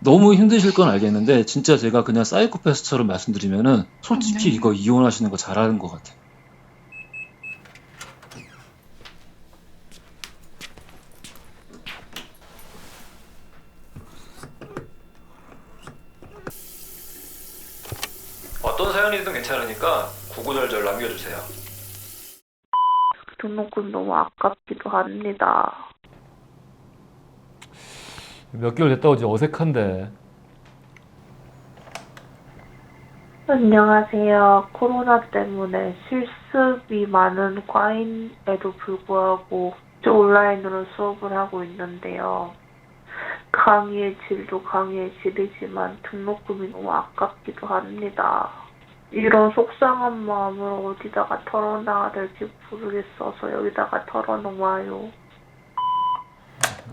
너무 힘드실 건 알겠는데 진짜 제가 그냥 사이코패스처럼 말씀드리면은 솔직히 네. 이거 이혼하시는 거 잘하는 것 같아요. 어떤 사연이든 괜찮으니까 구구절절 남겨주세요. 등록금 너무 아깝기도 합니다. 몇 개월 됐다고 이제 어색한데. 안녕하세요. 코로나 때문에 실습이 많은 과인에도 불구하고 온라인으로 수업을 하고 있는데요. 강의의 질도 강의의 질이지만 등록금이 너무 아깝기도 합니다. 이런 속상한 마음을 어디다가 털어놔야 될지 모르겠어서 여기다가 털어놓아요.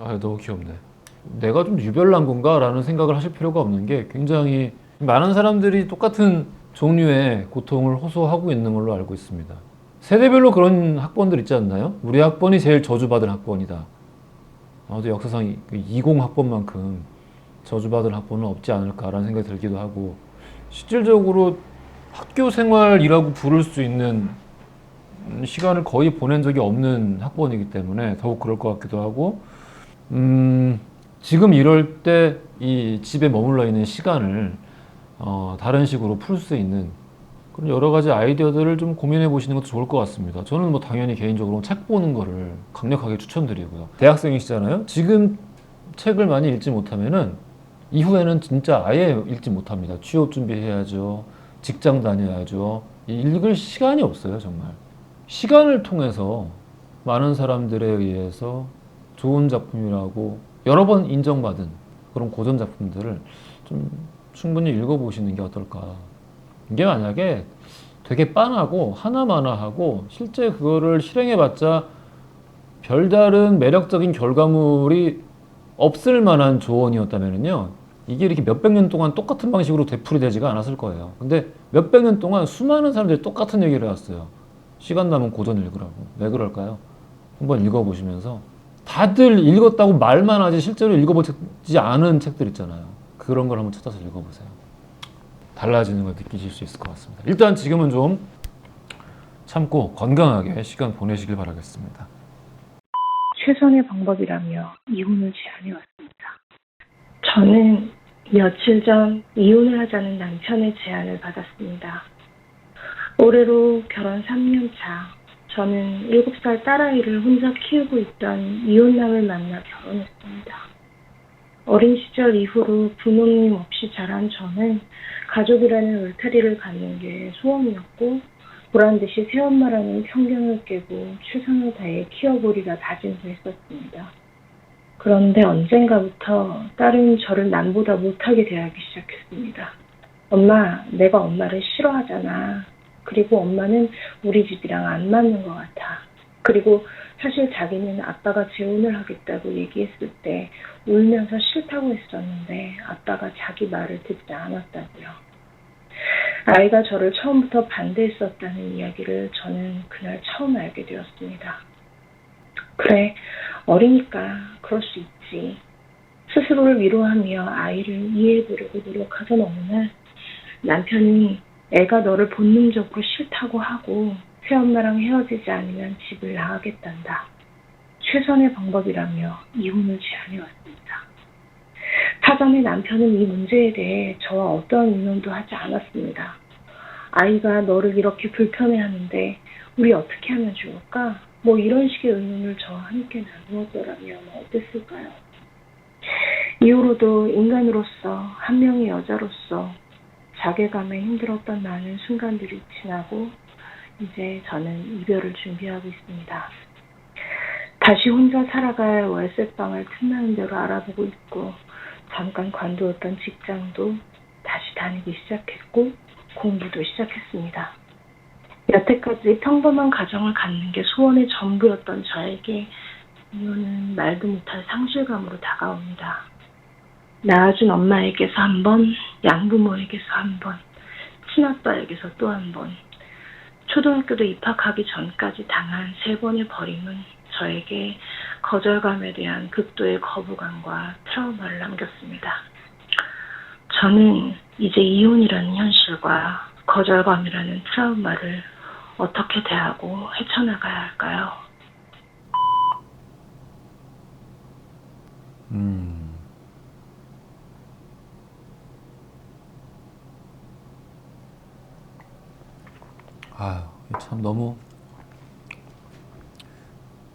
아, 너무 귀엽네. 내가 좀 유별난 건가? 라는 생각을 하실 필요가 없는 게 굉장히 많은 사람들이 똑같은 종류의 고통을 호소하고 있는 걸로 알고 있습니다. 세대별로 그런 학번들 있지 않나요? 우리 학번이 제일 저주받은 학번이다. 아무도 역사상 20 학번만큼 저주받은 학번은 없지 않을까라는 생각이 들기도 하고, 실질적으로 학교 생활이라고 부를 수 있는 시간을 거의 보낸 적이 없는 학번이기 때문에 더욱 그럴 것 같기도 하고, 지금 이럴 때 이 집에 머물러 있는 시간을 다른 식으로 풀 수 있는 그런 여러 가지 아이디어들을 좀 고민해 보시는 것도 좋을 것 같습니다. 저는 뭐 당연히 개인적으로 책 보는 거를 강력하게 추천드리고요. 대학생이시잖아요. 지금 책을 많이 읽지 못하면은 이후에는 진짜 아예 읽지 못합니다. 취업 준비해야죠. 직장 다녀야죠. 읽을 시간이 없어요, 정말. 시간을 통해서 많은 사람들에 의해서 좋은 작품이라고 여러 번 인정받은 그런 고전 작품들을 좀 충분히 읽어보시는 게 어떨까. 이게 만약에 되게 빤하고 하나마나하고 실제 그거를 실행해봤자 별다른 매력적인 결과물이 없을 만한 조언이었다면요. 이게 이렇게 몇백 년 동안 똑같은 방식으로 되풀이되지가 않았을 거예요. 근데 몇백 년 동안 수많은 사람들이 똑같은 얘기를 해왔어요. 시간 남은 고전 읽으라고. 왜 그럴까요? 한번 읽어보시면서 다들 읽었다고 말만 하지 실제로 읽어보지 않은 책들 있잖아요. 그런 걸 한번 찾아서 읽어보세요. 달라지는 걸 느끼실 수 있을 것 같습니다. 일단 지금은 좀 참고 건강하게 시간 보내시길 바라겠습니다. 최선의 방법이라며 이혼을 제안해왔습니다. 저는 며칠 전 이혼을 하자는 남편의 제안을 받았습니다. 올해로 결혼 3년 차, 저는 7살 딸아이를 혼자 키우고 있던 이혼남을 만나 결혼했습니다. 어린 시절 이후로 부모님 없이 자란 저는 가족이라는 울타리를 갖는 게 소원이었고 보란듯이 새엄마라는 편견을 깨고 최선을 다해 키워보리라 다짐도 했었습니다. 그런데 언젠가부터 딸은 저를 남보다 못하게 대하기 시작했습니다. 엄마, 내가 엄마를 싫어하잖아. 그리고 엄마는 우리 집이랑 안 맞는 것 같아. 그리고 사실 자기는 아빠가 재혼을 하겠다고 얘기했을 때 울면서 싫다고 했었는데 아빠가 자기 말을 듣지 않았다고요. 아이가 저를 처음부터 반대했었다는 이야기를 저는 그날 처음 알게 되었습니다. 그래, 어리니까 그럴 수 있지. 스스로를 위로하며 아이를 이해해보려고 노력하던 어느 날 남편이 애가 너를 본능적으로 싫다고 하고 새엄마랑 헤어지지 않으면 집을 나가겠단다. 최선의 방법이라며 이혼을 제안해왔습니다. 사전에 남편은 이 문제에 대해 저와 어떠한 의논도 하지 않았습니다. 아이가 너를 이렇게 불편해하는데 우리 어떻게 하면 좋을까? 뭐 이런 식의 의논을 저와 함께 나누었더라면 어땠을까요? 이후로도 인간으로서 한 명의 여자로서 자괴감에 힘들었던 많은 순간들이 지나고 이제 저는 이별을 준비하고 있습니다. 다시 혼자 살아갈 월세방을 틈나는 대로 알아보고 있고 잠깐 관두었던 직장도 다시 다니기 시작했고 공부도 시작했습니다. 여태까지 평범한 가정을 갖는 게 소원의 전부였던 저에게 이혼은 말도 못할 상실감으로 다가옵니다. 낳아준 엄마에게서 한 번, 양부모에게서 한 번, 친아빠에게서 또 한 번, 초등학교도 입학하기 전까지 당한 3번의 버림은 저에게 거절감에 대한 극도의 거부감과 트라우마를 남겼습니다. 저는 이제 이혼이라는 현실과 거절감이라는 트라우마를 어떻게 대하고 헤쳐나가야 할까요? 아유, 참 너무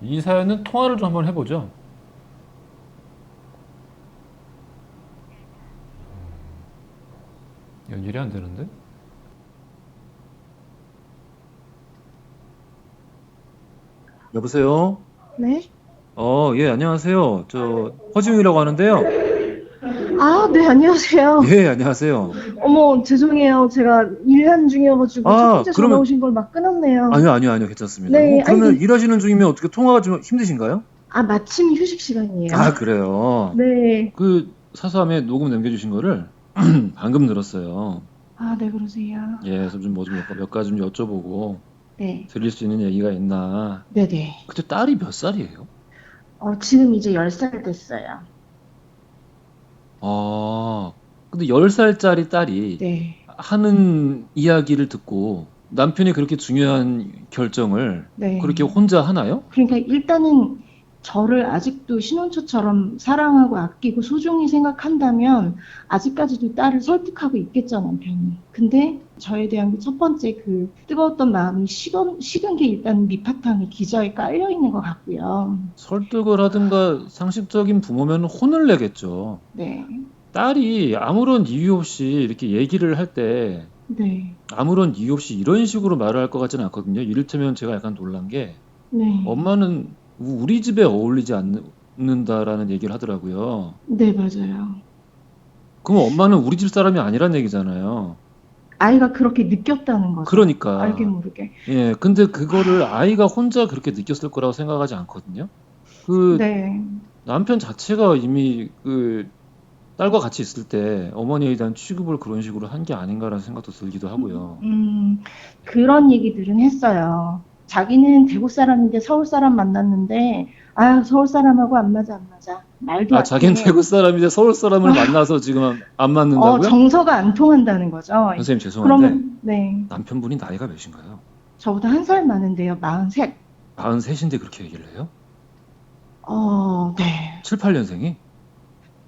이 사연은 통화를 좀 한번 해보죠. 연결이 안 되는데? 여보세요? 네? 예, 안녕하세요. 저 허지웅이라고 하는데요. 아, 네, 안녕하세요. 예, 안녕하세요. 어머, 죄송해요. 제가 일하는 중이어가지고 첫 번째 전화 그러면 오신 걸 막 끊었네요. 아니요, 괜찮습니다. 네, 그러면 아니, 일하시는 중이면 어떻게 통화가 좀 힘드신가요? 아, 마침 휴식 시간이에요. 그래요. 네. 그 사서함에 녹음 남겨주신 거를 방금 들었어요. 아, 네, 그러세요. 예, 그래서 몇 가지 좀 여쭤보고 네. 드릴 수 있는 얘기가 있나. 네네. 그때 딸이 몇 살이에요? 지금 이제 10살 됐어요. 근데 10살짜리 딸이 네. 하는 이야기를 듣고 남편이 그렇게 중요한 결정을 네. 그렇게 혼자 하나요? 그러니까 일단은 저를 아직도 신혼초처럼 사랑하고 아끼고 소중히 생각한다면 아직까지도 딸을 설득하고 있겠죠, 남편이. 근데 저에 대한 첫 번째 그 뜨거웠던 마음이 식은 게 일단 밑바탕에 기저에 깔려 있는 것 같고요. 설득을 하든가 상식적인 부모면 혼을 내겠죠. 네. 딸이 아무런 이유 없이 이렇게 얘기를 할 때 네. 아무런 이유 없이 이런 식으로 말을 할 것 같지는 않거든요. 이를테면 제가 약간 놀란 게 네. 엄마는 우리 집에 어울리지 않는다라는 얘기를 하더라고요. 네, 맞아요. 그럼 엄마는 우리 집 사람이 아니란 얘기잖아요. 아이가 그렇게 느꼈다는 거죠. 그러니까. 알게 모르게. 예, 근데 그거를 아이가 혼자 그렇게 느꼈을 거라고 생각하지 않거든요. 그 네. 남편 자체가 이미 그 딸과 같이 있을 때 어머니에 대한 취급을 그런 식으로 한 게 아닌가라는 생각도 들기도 하고요. 그런 얘기들은 했어요. 자기는 대구 사람인데 서울 사람 만났는데, 서울 사람하고 안 맞아. 말도 안 자기는 돼. 대구 사람인데 서울 사람을 만나서 지금 안 맞는다고요? 정서가 안 통한다는 거죠. 선생님 죄송한데 그러면, 네. 남편분이 나이가 몇인가요? 저보다 한 살 많은데요. 43. 43인데 그렇게 얘기를 해요? 네. 7, 8년생이?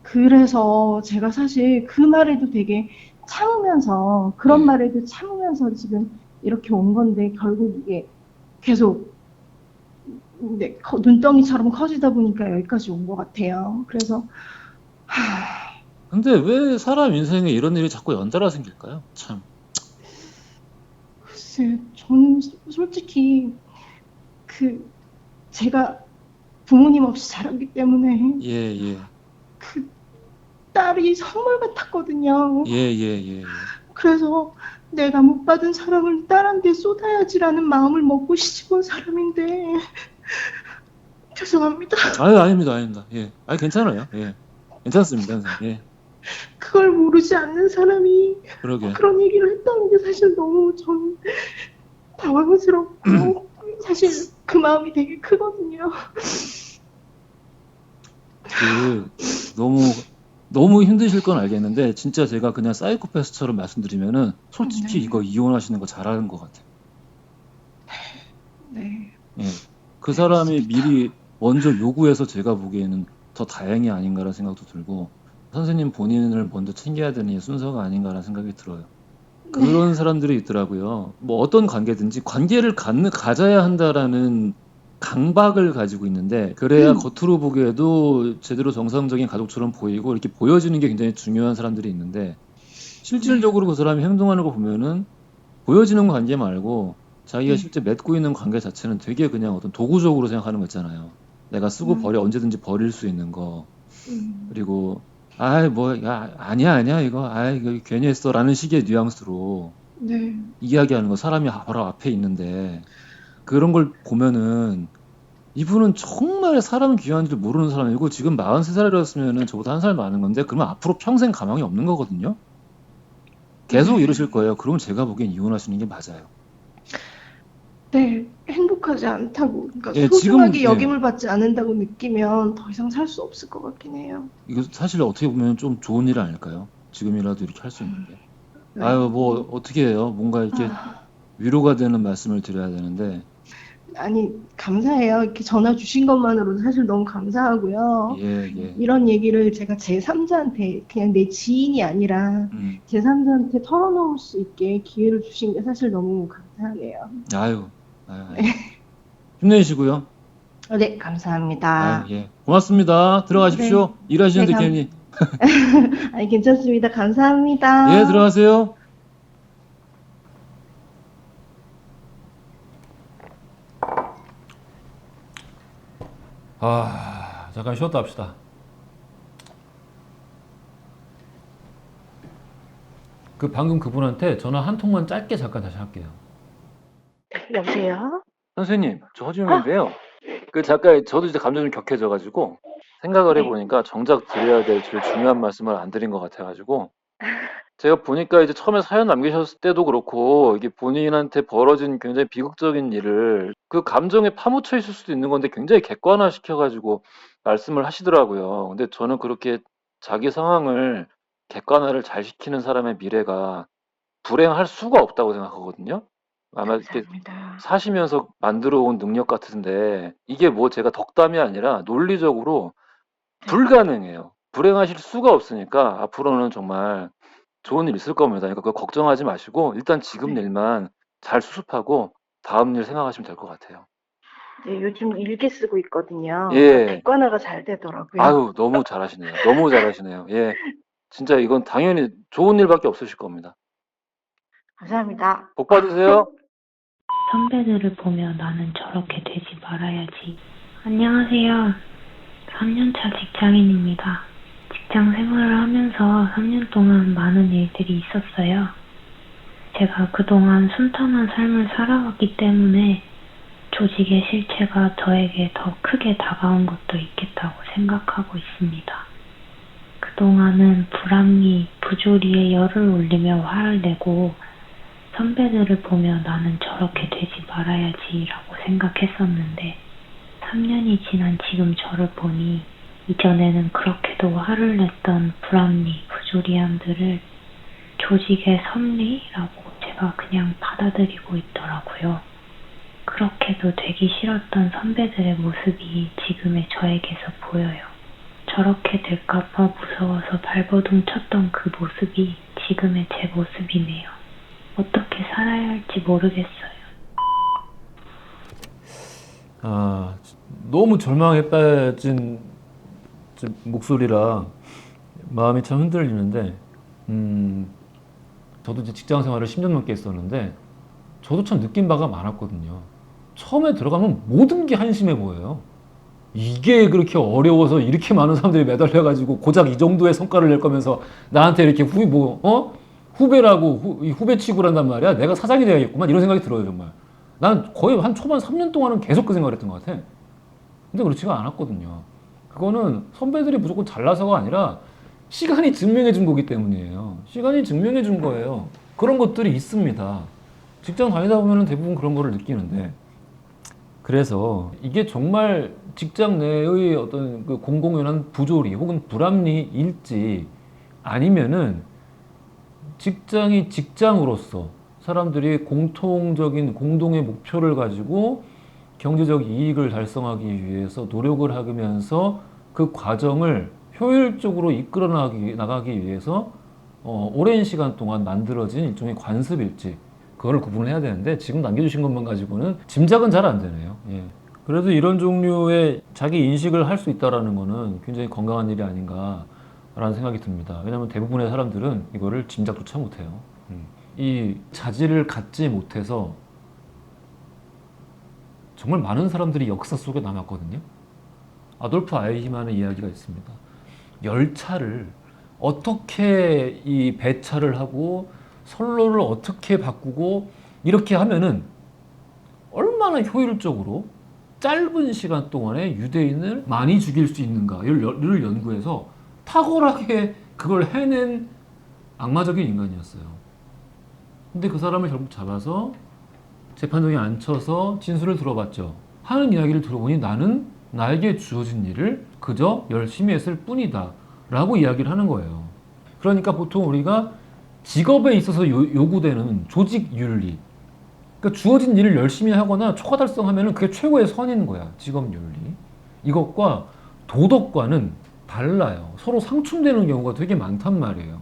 그래서 제가 사실 그 말에도 되게 참으면서, 그런 네. 말에도 참으면서 지금 이렇게 온 건데, 결국 이게 계속 눈덩이처럼 커지다 보니까 여기까지 온 것 같아요. 그래서, 근데 왜 사람 인생에 이런 일이 자꾸 연달아 생길까요? 참. 글쎄, 저는 솔직히, 제가 부모님 없이 자랐기 때문에, 예. 그 딸이 선물 같았거든요. 예. 그래서 내가 못 받은 사랑을 딸한테 쏟아야지라는 마음을 먹고 시집온 사람인데, 죄송합니다. 아닙니다. 예. 괜찮아요. 예. 괜찮습니다, 선생님. 예. 그걸 모르지 않는 사람이 그러게. 그런 얘기를 했다는 게 사실 너무 전 당황스럽고, 사실 그 마음이 되게 크거든요. 너무 힘드실 건 알겠는데, 진짜 제가 그냥 사이코패스처럼 말씀드리면은, 솔직히 네. 이거 이혼하시는 거 잘하는 것 같아요. 네. 예. 그 사람이 미리 먼저 요구해서 제가 보기에는 더 다행이 아닌가라는 생각도 들고, 선생님 본인을 먼저 챙겨야 되는 게 순서가 아닌가라는 생각이 들어요. 그런 사람들이 있더라고요. 뭐 어떤 관계든지 관계를 가져야 한다라는 강박을 가지고 있는데, 그래야 겉으로 보기에도 제대로 정상적인 가족처럼 보이고 이렇게 보여지는 게 굉장히 중요한 사람들이 있는데, 실질적으로 그 사람이 행동하는 거 보면은 보여지는 관계 말고 자기가 실제 맺고 있는 관계 자체는 되게 그냥 어떤 도구적으로 생각하는 거 있잖아요. 내가 쓰고 언제든지 버릴 수 있는 거. 그리고 아니야 이거 괜히 했어라는 식의 뉘앙스로 네. 이야기하는 거, 사람이 바로 앞에 있는데 그런 걸 보면은 이분은 정말 사람 귀한 줄 모르는 사람이고, 지금 43살이었으면은 저보다 한 살 많은 건데, 그러면 앞으로 평생 가망이 없는 거거든요. 계속 이러실 거예요. 그러면 제가 보기엔 이혼하시는 게 맞아요. 네, 행복하지 않다고, 그러니까 예, 소중하게 지금, 여김을 받지 않는다고 느끼면 더 이상 살 수 없을 것 같긴 해요. 이거 사실 어떻게 보면 좀 좋은 일 아닐까요? 지금이라도 이렇게 할 수 있는 게. 아유, 뭐 어떻게 해요? 뭔가 이렇게 위로가 되는 말씀을 드려야 되는데. 아니, 감사해요. 이렇게 전화 주신 것만으로도 사실 너무 감사하고요. 예, 예. 이런 얘기를 제가 제3자한테, 그냥 내 지인이 아니라 제3자한테 털어놓을 수 있게 기회를 주신 게 사실 너무 감사하네요. 아유. 힘내시고요. 네, 감사합니다. 아유, 예. 고맙습니다. 들어가십시오. 일하시는데 네, 괜히. 아니, 괜찮습니다. 감사합니다. 예, 들어가세요. 잠깐 쉬었다 합시다. 방금 그분한테 전화 한 통만 짧게 잠깐 다시 할게요. 여보세요? 선생님, 저 허준인데요. 잠깐 저도 이제 감정이 격해져가지고 생각을 해보니까 정작 드려야 될 제일 중요한 말씀을 안 드린 것 같아가지고 제가 보니까 이제 처음에 사연 남기셨을 때도 그렇고 이게 본인한테 벌어진 굉장히 비극적인 일을 그 감정에 파묻혀 있을 수도 있는 건데 굉장히 객관화 시켜가지고 말씀을 하시더라고요. 근데 저는 그렇게 자기 상황을 객관화를 잘 시키는 사람의 미래가 불행할 수가 없다고 생각하거든요. 아마 이렇게 감사합니다. 사시면서 만들어 온 능력 같은데 이게 뭐 제가 덕담이 아니라 논리적으로 불가능해요. 불행하실 수가 없으니까 앞으로는 정말 좋은 일 있을 겁니다. 그러니까 그거 걱정하지 마시고 일단 지금 일만 잘 수습하고 다음 일 생각하시면 될 것 같아요. 네, 요즘 일기 쓰고 있거든요. 예. 객관화가 잘 되더라고요. 아유, 너무 잘하시네요. 너무 잘하시네요. 예. 진짜 이건 당연히 좋은 일밖에 없으실 겁니다. 감사합니다. 복 받으세요. 선배들을 보며 나는 저렇게 되지 말아야지. 안녕하세요. 3년차 직장인입니다. 직장 생활을 하면서 3년 동안 많은 일들이 있었어요. 제가 그동안 순탄한 삶을 살아왔기 때문에 조직의 실체가 저에게 더 크게 다가온 것도 있겠다고 생각하고 있습니다. 그동안은 불합리, 부조리에 열을 올리며 화를 내고 선배들을 보며 나는 저렇게 되지 말아야지라고 생각했었는데 3년이 지난 지금 저를 보니 이전에는 그렇게도 화를 냈던 불합리, 부조리함들을 조직의 섭리라고 제가 그냥 받아들이고 있더라고요. 그렇게도 되기 싫었던 선배들의 모습이 지금의 저에게서 보여요. 저렇게 될까봐 무서워서 발버둥 쳤던 그 모습이 지금의 제 모습이네요. 어떻게 살아야 할지 모르겠어요. 너무 절망에 빠진 목소리라 마음이 참 흔들리는데, 저도 이제 직장 생활을 10년 넘게 했었는데, 저도 참 느낀 바가 많았거든요. 처음에 들어가면 모든 게 한심해 보여요. 이게 그렇게 어려워서 이렇게 많은 사람들이 매달려가지고 고작 이 정도의 성과를 낼 거면서 나한테 이렇게 후배라고 후배 취급을 한단 말이야. 내가 사장이 돼야겠구만 이런 생각이 들어요. 정말 난 거의 한 초반 3년 동안은 계속 그 생각을 했던 것 같아. 근데 그렇지가 않았거든요. 그거는 선배들이 무조건 잘나서가 아니라 시간이 증명해 준 거기 때문이에요. 시간이 증명해 준 거예요. 그런 것들이 있습니다. 직장 다니다 보면 대부분 그런 거를 느끼는데, 그래서 이게 정말 직장 내의 어떤 그 공공연한 부조리 혹은 불합리일지, 아니면은 직장이 직장으로서 사람들이 공통적인 공동의 목표를 가지고 경제적 이익을 달성하기 위해서 노력을 하면서 그 과정을 효율적으로 이끌어 나가기 위해서 오랜 시간 동안 만들어진 일종의 관습일지, 그걸 구분을 해야 되는데 지금 남겨주신 것만 가지고는 짐작은 잘 안 되네요. 예. 그래도 이런 종류의 자기 인식을 할 수 있다는 거는 굉장히 건강한 일이 아닌가라는 생각이 듭니다. 왜냐하면 대부분의 사람들은 이거를 짐작조차 못해요. 이 자질을 갖지 못해서 정말 많은 사람들이 역사 속에 남았거든요. 아돌프 아이히만의 이야기가 있습니다. 열차를 어떻게 이 배차를 하고 선로를 어떻게 바꾸고 이렇게 하면은 얼마나 효율적으로 짧은 시간 동안에 유대인을 많이 죽일 수 있는가를 연구해서 탁월하게 그걸 해낸 악마적인 인간이었어요. 근데 그 사람을 결국 잡아서 재판정에 앉혀서 진술을 들어봤죠. 하는 이야기를 들어보니 나는 나에게 주어진 일을 그저 열심히 했을 뿐이다 라고 이야기를 하는 거예요. 그러니까 보통 우리가 직업에 있어서 요구되는 조직 윤리, 그러니까 주어진 일을 열심히 하거나 초과 달성하면 그게 최고의 선인 거야. 직업 윤리. 이것과 도덕과는 달라요. 서로 상충되는 경우가 되게 많단 말이에요.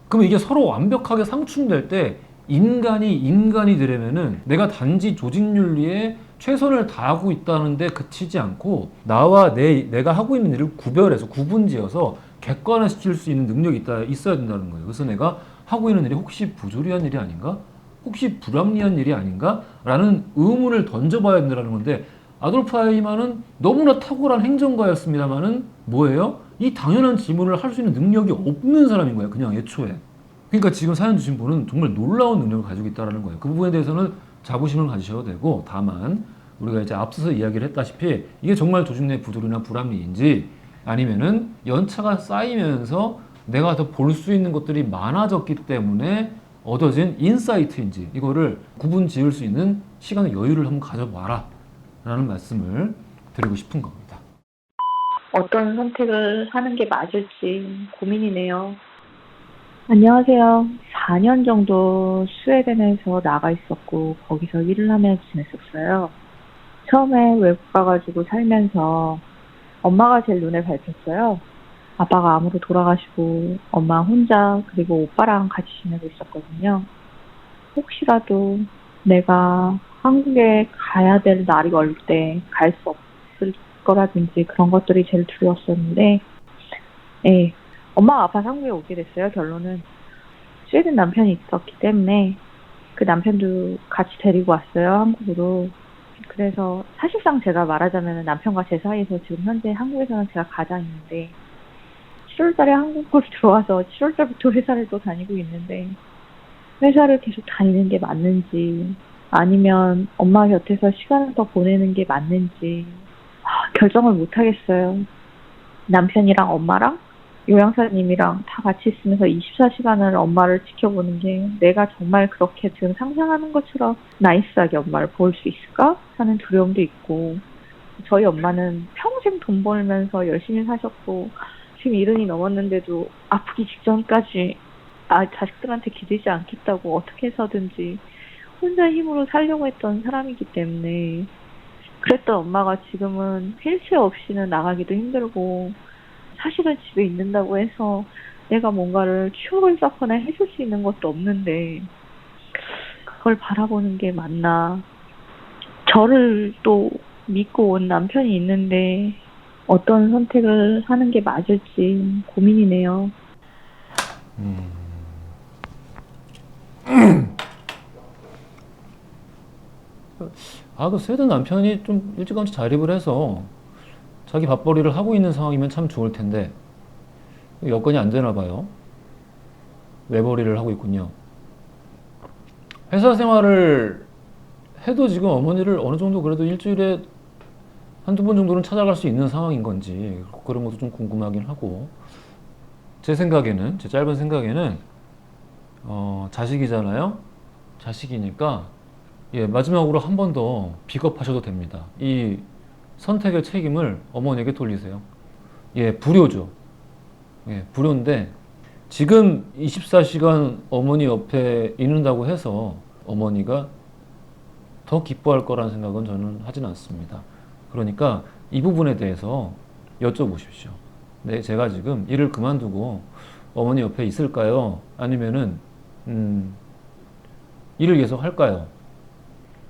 그럼 이게 서로 완벽하게 상충될 때 인간이 되려면은 내가 단지 조직윤리에 최선을 다하고 있다는데 그치지 않고 나와 내가 하고 있는 일을 구별해서 구분지어서 객관화시킬 수 있는 능력이 있어야 된다는 거예요. 그래서 내가 하고 있는 일이 혹시 부조리한 일이 아닌가? 혹시 불합리한 일이 아닌가? 라는 의문을 던져봐야 된다는 건데, 아돌프 아이히만은 너무나 탁월한 행정가였습니다만은 뭐예요? 이 당연한 질문을 할 수 있는 능력이 없는 사람인 거예요. 그냥 애초에. 그러니까 지금 사연 주신 분은 정말 놀라운 능력을 가지고 있다는 거예요. 그 부분에 대해서는 자부심을 가지셔도 되고, 다만 우리가 이제 앞서서 이야기를 했다시피 이게 정말 조직 내 부조리나 불합리인지, 아니면은 연차가 쌓이면서 내가 더 볼 수 있는 것들이 많아졌기 때문에 얻어진 인사이트인지, 이거를 구분 지을 수 있는 시간의 여유를 한번 가져봐라 라는 말씀을 드리고 싶은 겁니다. 어떤 선택을 하는 게 맞을지 고민이네요. 안녕하세요. 4년 정도 스웨덴에서 나가 있었고 거기서 일을 하며 지냈었어요. 처음에 외국 가가지고 살면서 엄마가 제일 눈에 밟혔어요. 아빠가 암으로 돌아가시고 엄마 혼자 그리고 오빠랑 같이 지내고 있었거든요. 혹시라도 내가 한국에 가야 될 날이 올 때 갈 수 없을 거라든지 그런 것들이 제일 두려웠었는데, 예, 엄마가 아파서 한국에 오게 됐어요. 결론은 스웨덴 남편이 있었기 때문에 그 남편도 같이 데리고 왔어요, 한국으로. 그래서 사실상 제가 말하자면 남편과 제 사이에서 지금 현재 한국에서는 제가 가장인데, 7월달에 한국으로 들어와서 7월달부터 회사를 또 다니고 있는데, 회사를 계속 다니는 게 맞는지 아니면 엄마 곁에서 시간을 더 보내는 게 맞는지 결정을 못 하겠어요. 남편이랑 엄마랑 요양사님이랑 다 같이 있으면서 24시간을 엄마를 지켜보는 게 내가 정말 그렇게 지금 상상하는 것처럼 나이스하게 엄마를 볼 수 있을까 하는 두려움도 있고, 저희 엄마는 평생 돈 벌면서 열심히 사셨고 지금 70이 넘었는데도 아프기 직전까지 자식들한테 기대지 않겠다고 어떻게 해서든지 혼자 힘으로 살려고 했던 사람이기 때문에, 그랬던 엄마가 지금은 휠체어 없이는 나가기도 힘들고 사실은 집에 있는다고 해서 내가 뭔가를 추억을 쌓거나 해줄 수 있는 것도 없는데 그걸 바라보는 게 맞나. 저를 또 믿고 온 남편이 있는데 어떤 선택을 하는 게 맞을지 고민이네요. 그 스웨덴 남편이 좀 일찌감치 자립을 해서 자기 밥벌이를 하고 있는 상황이면 참 좋을 텐데 여건이 안 되나 봐요. 외벌이를 하고 있군요. 회사 생활을 해도 지금 어머니를 어느 정도 그래도 일주일에 한두 번 정도는 찾아갈 수 있는 상황인 건지 그런 것도 좀 궁금하긴 하고, 제 생각에는, 제 짧은 생각에는 자식이잖아요. 자식이니까 마지막으로 한 번 더 비겁하셔도 됩니다. 이 선택의 책임을 어머니에게 돌리세요. 불효죠. 불효인데 지금 24시간 어머니 옆에 있는다고 해서 어머니가 더 기뻐할 거라는 생각은 저는 하진 않습니다. 그러니까 이 부분에 대해서 여쭤보십시오. 네, 제가 지금 일을 그만두고 어머니 옆에 있을까요? 아니면은 일을 계속 할까요?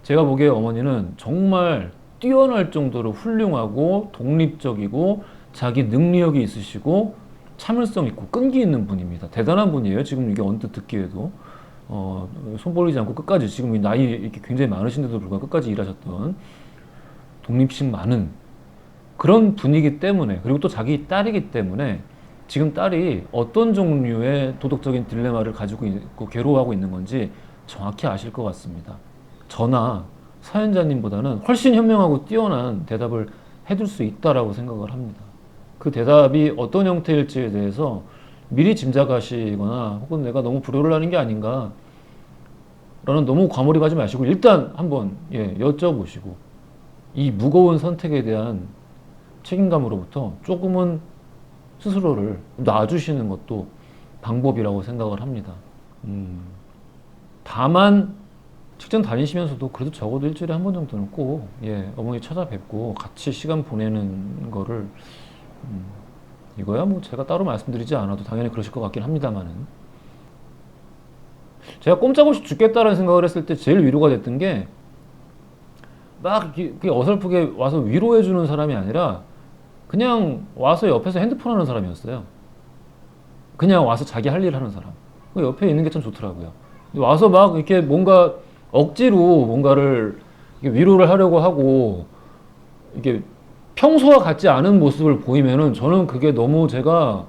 제가 보기에 어머니는 정말 뛰어날 정도로 훌륭하고 독립적이고 자기 능력이 있으시고 참을성 있고 끈기 있는 분입니다. 대단한 분이에요. 지금 이게 언뜻 듣기에도 손 벌리지 않고 끝까지, 지금 나이 이렇게 굉장히 많으신데도 불구하고 끝까지 일하셨던 독립심 많은 그런 분이기 때문에, 그리고 또 자기 딸이기 때문에 지금 딸이 어떤 종류의 도덕적인 딜레마를 가지고 있고 괴로워하고 있는 건지 정확히 아실 것 같습니다. 저나 사연자님보다는 훨씬 현명하고 뛰어난 대답을 해줄 수 있다라고 생각을 합니다. 그 대답이 어떤 형태일지에 대해서 미리 짐작하시거나 혹은 내가 너무 불효를 하는 게 아닌가 라는 너무 과몰입하지 마시고 일단 한번 여쭤보시고 이 무거운 선택에 대한 책임감으로부터 조금은 스스로를 놔주시는 것도 방법이라고 생각을 합니다. 다만 직장 다니시면서도 그래도 적어도 일주일에 한 번 정도는 꼭 어머니 찾아뵙고 같이 시간 보내는 거를 이거야 뭐 제가 따로 말씀드리지 않아도 당연히 그러실 것 같긴 합니다만은, 제가 꼼짝없이 죽겠다라는 생각을 했을 때 제일 위로가 됐던 게 막 어설프게 와서 위로해 주는 사람이 아니라 그냥 와서 옆에서 핸드폰 하는 사람이었어요. 그냥 와서 자기 할 일 하는 사람. 옆에 있는 게 참 좋더라고요. 와서 막 이렇게 뭔가 억지로 뭔가를 위로를 하려고 하고 이게 평소와 같지 않은 모습을 보이면은 저는 그게 너무 제가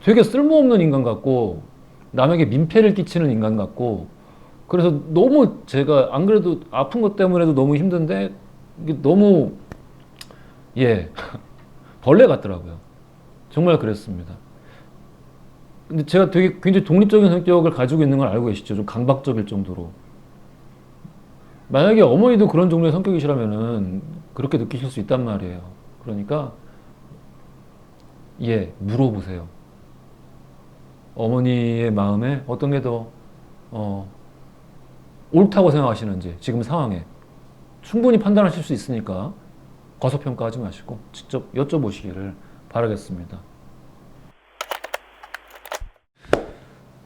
되게 쓸모없는 인간 같고 남에게 민폐를 끼치는 인간 같고, 그래서 너무 제가 안 그래도 아픈 것 때문에도 너무 힘든데 이게 너무 벌레 같더라고요. 정말 그랬습니다. 근데 제가 되게 굉장히 독립적인 성격을 가지고 있는 걸 알고 계시죠? 좀 강박적일 정도로. 만약에 어머니도 그런 종류의 성격이시라면은 그렇게 느끼실 수 있단 말이에요. 그러니까 물어보세요. 어머니의 마음에 어떤 게 더 옳다고 생각하시는지 지금 상황에 충분히 판단하실 수 있으니까 과소평가하지 마시고 직접 여쭤보시기를 바라겠습니다.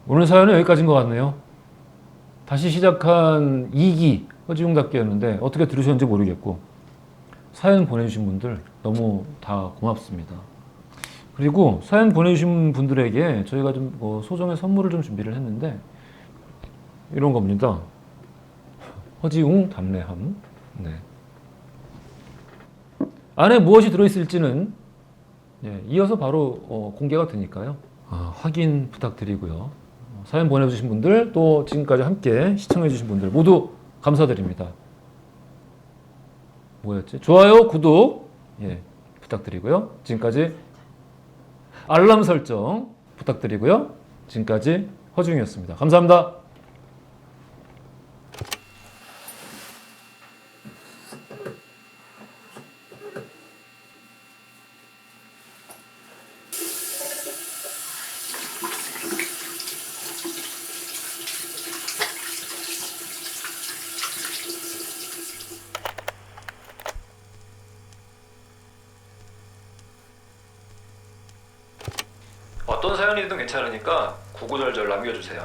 오늘 사연은 여기까지인 것 같네요. 다시 시작한 2기 허지웅답게였는데 어떻게 들으셨는지 모르겠고 사연 보내주신 분들 너무 다 고맙습니다. 그리고 사연 보내주신 분들에게 저희가 좀 소정의 선물을 좀 준비를 했는데 이런 겁니다. 허지웅 답례함. 안에 무엇이 들어있을지는 이어서 바로 공개가 되니까요. 확인 부탁드리고요. 사연 보내주신 분들 또 지금까지 함께 시청해주신 분들 모두 감사드립니다. 뭐였지? 좋아요, 구독 부탁드리고요. 지금까지 알람 설정 부탁드리고요. 지금까지 허지웅이었습니다. 감사합니다. 어떤 사연이든 괜찮으니까 구구절절 남겨주세요.